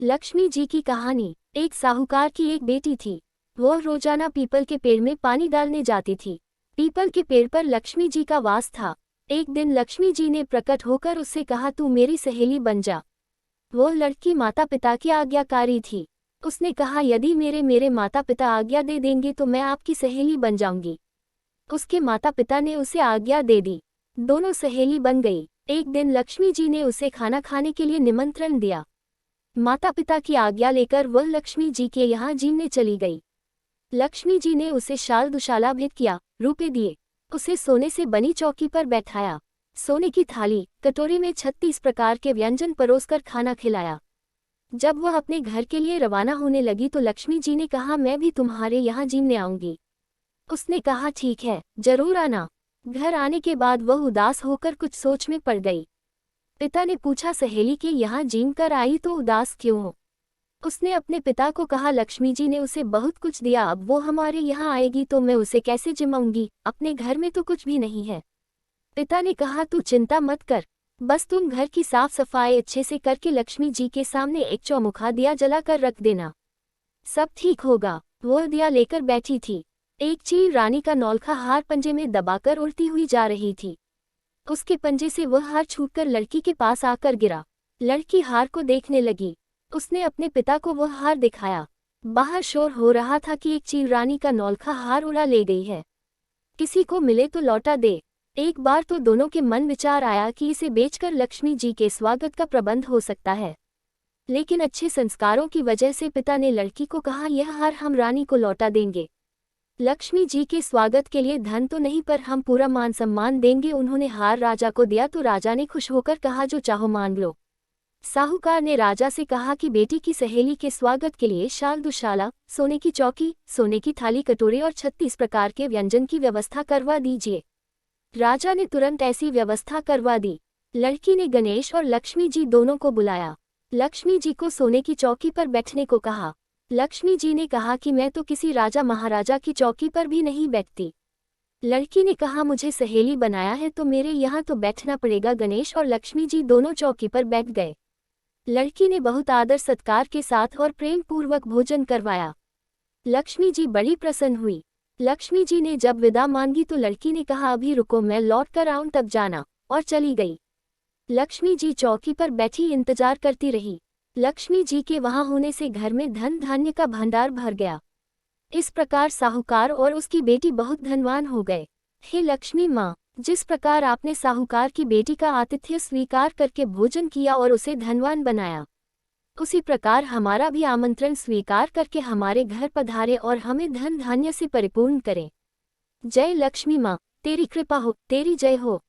लक्ष्मी जी की कहानी। एक साहूकार की एक बेटी थी। वह रोजाना पीपल के पेड़ में पानी डालने जाती थी। पीपल के पेड़ पर लक्ष्मी जी का वास था। एक दिन लक्ष्मी जी ने प्रकट होकर उससे कहा, तू मेरी सहेली बन जा। वह लड़की माता पिता की आज्ञाकारी थी। उसने कहा, यदि मेरे माता पिता आज्ञा दे देंगे तो मैं आपकी सहेली बन जाऊंगी। उसके माता पिता ने उसे आज्ञा दे दी। दोनों सहेली बन गई। एक दिन लक्ष्मी जी ने उसे खाना खाने के लिए निमंत्रण दिया। माता पिता की आज्ञा लेकर वह लक्ष्मी जी के यहाँ जीने चली गई। लक्ष्मी जी ने उसे शाल दुशाला भेंट किया, रुपए दिए, उसे सोने से बनी चौकी पर बैठाया, सोने की थाली कटोरी में 36 प्रकार के व्यंजन परोसकर खाना खिलाया। जब वह अपने घर के लिए रवाना होने लगी तो लक्ष्मी जी ने कहा, मैं भी तुम्हारे यहाँ जीने आऊंगी। उसने कहा, ठीक है, जरूर आना। घर आने के बाद वह उदास होकर कुछ सोच में पड़ गई। पिता ने पूछा, सहेली के यहाँ जीम कर आई तो उदास क्यों हो? उसने अपने पिता को कहा, लक्ष्मी जी ने उसे बहुत कुछ दिया, अब वो हमारे यहाँ आएगी तो मैं उसे कैसे जिमाऊंगी? अपने घर में तो कुछ भी नहीं है। पिता ने कहा, तू चिंता मत कर, बस तुम घर की साफ सफाई अच्छे से करके लक्ष्मी जी के सामने एक चौमुखा दिया जलाकर रख देना, सब ठीक होगा। वो दिया लेकर बैठी थी। एक चील रानी का नौलखा हार पंजे में दबाकर उड़ती हुई जा रही थी। उसके पंजे से वह हार छूटकर लड़की के पास आकर गिरा। लड़की हार को देखने लगी। उसने अपने पिता को वह हार दिखाया। बाहर शोर हो रहा था कि एक चील रानी का नौलखा हार उड़ा ले गई है, किसी को मिले तो लौटा दे। एक बार तो दोनों के मन विचार आया कि इसे बेचकर लक्ष्मी जी के स्वागत का प्रबंध हो सकता है, लेकिन अच्छे संस्कारों की वजह से पिता ने लड़की को कहा, यह हार हम रानी को लौटा देंगे। लक्ष्मी जी के स्वागत के लिए धन तो नहीं, पर हम पूरा मान सम्मान देंगे। उन्होंने हार राजा को दिया तो राजा ने खुश होकर कहा, जो चाहो मांग लो। साहूकार ने राजा से कहा कि बेटी की सहेली के स्वागत के लिए शाल दुशाला, सोने की चौकी, सोने की थाली कटोरे और 36 प्रकार के व्यंजन की व्यवस्था करवा दीजिए। राजा ने तुरंत ऐसी व्यवस्था करवा दी। लड़की ने गणेश और लक्ष्मी जी दोनों को बुलाया। लक्ष्मी जी को सोने की चौकी पर बैठने को कहा। लक्ष्मी जी ने कहा कि मैं तो किसी राजा महाराजा की चौकी पर भी नहीं बैठती। लड़की ने कहा, मुझे सहेली बनाया है तो मेरे यहाँ तो बैठना पड़ेगा। गणेश और लक्ष्मी जी दोनों चौकी पर बैठ गए। लड़की ने बहुत आदर सत्कार के साथ और प्रेम पूर्वक भोजन करवाया। लक्ष्मी जी बड़ी प्रसन्न हुई। लक्ष्मी जी ने जब विदा मांगी तो लड़की ने कहा, अभी रुको, मैं लौट कर आऊं तब जाना, और चली गई। लक्ष्मी जी चौकी पर बैठी इंतजार करती रही। लक्ष्मी जी के वहां होने से घर में धन धान्य का भंडार भर गया। इस प्रकार साहूकार और उसकी बेटी बहुत धनवान हो गए। हे लक्ष्मी माँ, जिस प्रकार आपने साहूकार की बेटी का आतिथ्य स्वीकार करके भोजन किया और उसे धनवान बनाया, उसी प्रकार हमारा भी आमंत्रण स्वीकार करके हमारे घर पधारे और हमें धन धान्य से परिपूर्ण करें। जय लक्ष्मी माँ, तेरी कृपा हो, तेरी जय हो।